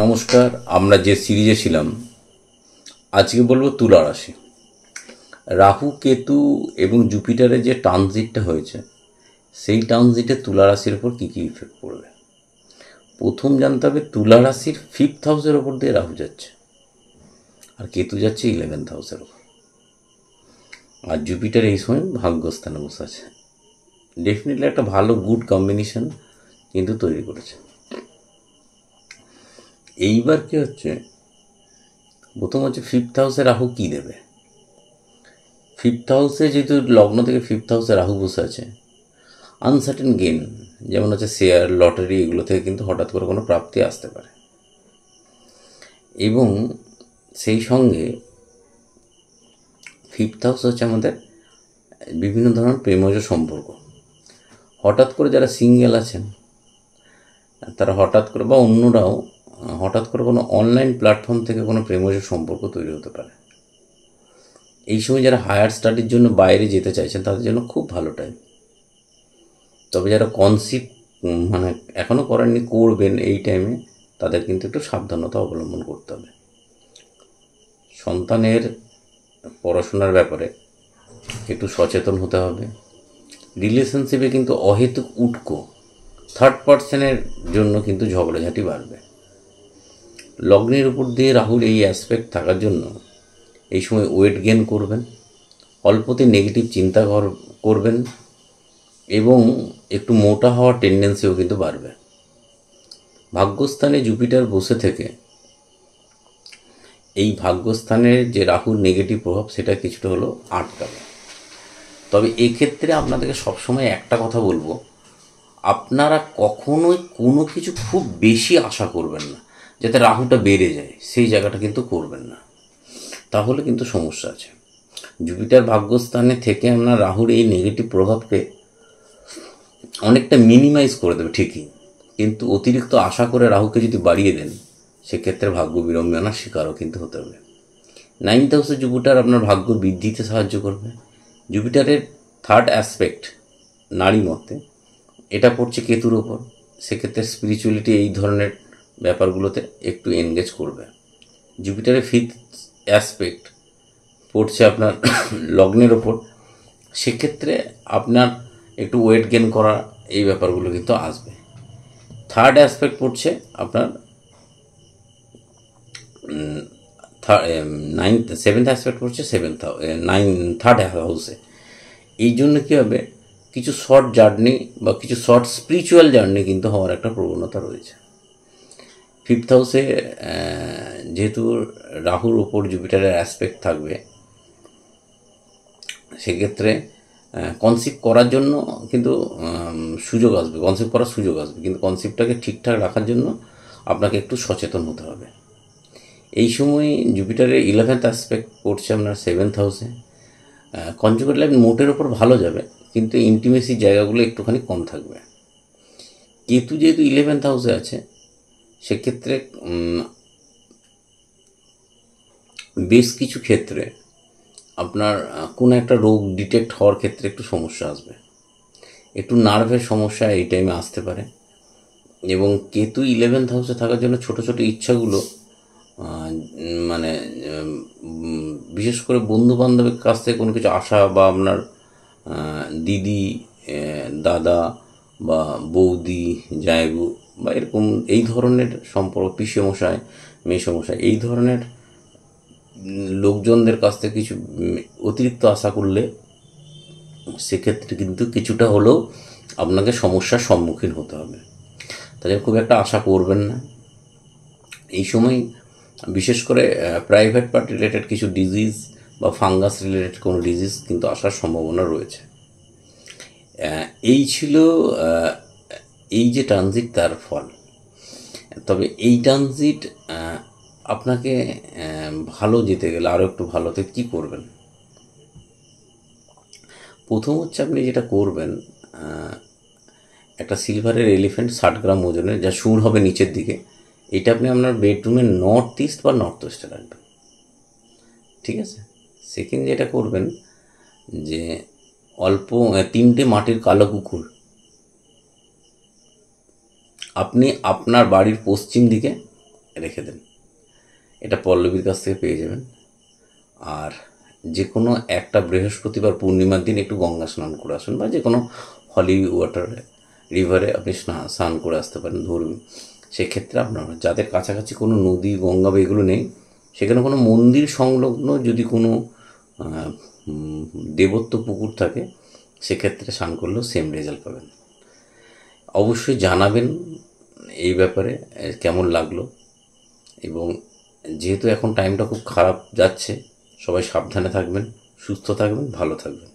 নমস্কার। আমরা যে সিরিজে ছিলাম আজকে বলবো তুলা রাশি। রাহু কেতু এবং জুপিটারের যে ট্রানজিটটা হয়েছে সেই ট্রানজিটে তুলা রাশির ওপর কী কী ইফেক্ট পড়বে। প্রথম জানতে হবে তুলা রাশির 5th হাউসের ওপর দিয়ে রাহু যাচ্ছে আর কেতু যাচ্ছে 11th হাউসের ওপর, আর জুপিটার এই সময় ভাগ্যস্থানে বসে আছে। ডেফিনেটলি একটা ভালো গুড কম্বিনেশন কিন্তু তৈরি করেছে। এইবার কি হচ্ছে, প্রথম হচ্ছে 5th হাউসে রাহু কী দেবে। 5th হাউসে যেহেতু লগ্ন থেকে 5th হাউসে রাহু বসে আছে, আনসার্টেন গেন, যেমন হচ্ছে শেয়ার, লটারি, এগুলো থেকে কিন্তু হঠাৎ করে কোনো প্রাপ্তি আসতে পারে। এবং সেই সঙ্গে 5th হাউস হচ্ছে আমাদের বিভিন্ন ধরনের প্রেমজ সম্পর্ক। হঠাৎ করে যারা সিঙ্গেল আছেন তারা হঠাৎ করে, বা অন্যরাও হঠাৎ করে কোনো অনলাইন প্ল্যাটফর্ম থেকে কোনো প্রেমজ সম্পর্ক তৈরি হতে পারে। এই সময় যারা হায়ার স্টাডির জন্য বাইরে যেতে চাইছেন তাদের জন্য খুব ভালো টাইম। তবে যারা কনসিভ এখনও করেননি, করবেন এই টাইমে, তাদের কিন্তু একটু সাবধানতা অবলম্বন করতে হবে। সন্তানের পড়াশোনার ব্যাপারে একটু সচেতন হতে হবে। রিলেশনশিপে কিন্তু অহেতুক উটকো থার্ড পার্সনের জন্য কিন্তু ঝগড়াঝাটি বাড়বে। লগ্নের উপর দিয়ে রাহুর এই অ্যাসপেক্ট থাকার জন্য এই সময় ওয়েট গেন করবেন, অল্পতে নেগেটিভ চিন্তা করবেন এবং একটু মোটা হওয়ার টেন্ডেন্সিও কিন্তু বাড়বে। ভাগ্যস্থানে জুপিটার বসে থেকে এই ভাগ্যস্থানের যে রাহুর নেগেটিভ প্রভাব সেটা কিছুটা হলো আটকাবে। তবে এক্ষেত্রে আপনাদেরকে সবসময় একটা কথা বলবো, আপনারা কখনোই কোনো কিছু খুব বেশি আশা করবেন না যাতে রাহুটা বেড়ে যায়, সেই জায়গাটা কিন্তু করবেন না, তাহলে কিন্তু সমস্যা আছে। জুপিটার ভাগ্যস্থানে থেকে আপনার রাহুর এই নেগেটিভ প্রভাবকে অনেকটা মিনিমাইজ করে দেবে ঠিকই, কিন্তু অতিরিক্ত আশা করে রাহুকে যদি বাড়িয়ে দেন সেক্ষেত্রে ভাগ্য বিড়ম্বনার শিকারও কিন্তু হতে হবে। 9th হাউসে জুপিটার আপনার ভাগ্য বৃদ্ধিতে সাহায্য করবে। জুপিটারের থার্ড অ্যাসপেক্ট নারী মতে এটা পড়ছে কেতুর ওপর, সেক্ষেত্রে স্পিরিচুয়ালিটি এই ধরনের ব্যাপারগুলোতে একটু এনগেজ করবে। জুপিটারের 5th অ্যাসপেক্ট পড়ছে আপনার লগ্নের ওপর, সেক্ষেত্রে আপনার একটু ওয়েট গেন করা এই ব্যাপারগুলো কিন্তু আসবে। থার্ড অ্যাসপেক্ট পড়ছে আপনার 7th অ্যাসপেক্ট পড়ছে থার্ড হাউসে। এই জন্য কী হবে, কিছু শর্ট জার্নি বা কিছু শর্ট স্পিরিচুয়াল জার্নি কিন্তু হওয়ার একটা প্রবণতা রয়েছে। 5th হাউসে যেহেতু রাহুর ওপর জুপিটারের অ্যাসপেক্ট থাকবে, সেক্ষেত্রে কনসিভ করার জন্য কিন্তু সুযোগ আসবে, কনসিভ করার সুযোগ আসবে, কিন্তু কনসিভটাকে ঠিকঠাক রাখার জন্য আপনাকে একটু সচেতন হতে হবে। এই সময় জুপিটারের 11th অ্যাসপেক্ট পড়ছে আপনার 7th হাউসে। কনজুগেট লাইফ মোটের ওপর ভালো যাবে, কিন্তু ইন্টিমেসি জায়গাগুলো একটুখানি কম থাকবে। কেতু যেহেতু 11th হাউসে আছে, সেক্ষেত্রে বেশ কিছু ক্ষেত্রে আপনার কোনো একটা রোগ ডিটেক্ট হওয়ার ক্ষেত্রে একটু সমস্যা আসবে, একটু নার্ভের সমস্যা এই টাইমে আসতে পারে। এবং কেতু 11th হাউসে থাকার জন্য ছোট ছোট ইচ্ছাগুলো বিশেষ করে বন্ধু বান্ধবের কাছ থেকে কোনো কিছু আশা, বা আপনার দিদি, দাদা বা বৌদি, জায়গু বা এরকম এই ধরনের সম্পর্ক, পিসেমশাই, মেসমশাই, এই ধরনের লোকজনদের কাছ থেকে কিছু অতিরিক্ত আশা করলে সেক্ষেত্রে কিন্তু কিছুটা হলেও আপনাকে সমস্যার সম্মুখীন হতে হবে। তাদের খুব একটা আশা করবেন না। এই সময় বিশেষ করে প্রাইভেট পার্ট রিলেটেড কিছু ডিজিজ বা ফাঙ্গাস রিলেটেড কোনো ডিজিজ কিন্তু আসার সম্ভাবনা রয়েছে। এই ছিল এই যে ট্রানজিট, তার ফল। তবে এই ট্রানজিট আপনাকে ভালো যেতে গেলে, আরও একটু ভালোতে কী করবেন, প্রথম হচ্ছে আপনি যেটা করবেন, একটা সিলভারের এলিফ্যান্ট 60 গ্রাম ওজনের, যা সুর হবে নিচের দিকে, এটা আপনি আপনার বেডরুমের নর্থ ইস্ট বা নর্থ ওয়েস্টে রাখবেন, ঠিক আছে। সেকেন্ড যেটা করবেন, যে অল্প 3টে মাটির কালো কুকুর আপনি আপনার বাড়ির পশ্চিম দিকে রেখে দেন। এটা পল্লবীর কাছ থেকে পেয়ে যাবেন। আর যে কোনো একটা বৃহস্পতিবার পূর্ণিমার দিন একটু গঙ্গা স্নান করে আসুন, বা যে কোনো হলি ওয়াটারে, রিভারে আপনি স্নান করে আসতে পারেন ধরুন। সেক্ষেত্রে আপনার যাদের কাছাকাছি কোনো নদী, গঙ্গা বা এগুলো নেই, সেখানে কোনো মন্দির সংলগ্ন যদি কোনো দেবত্ব পুকুর থাকে, সেক্ষেত্রে স্নান করলেও সেম রেজাল্ট পাবেন। অবশ্যই জানাবেন এই ব্যাপারে কেমন লাগলো। এবং যেহেতু এখন টাইমটা খুব খারাপ যাচ্ছে, সবাই সাবধানে থাকবেন, সুস্থ থাকবেন, ভালো থাকবেন।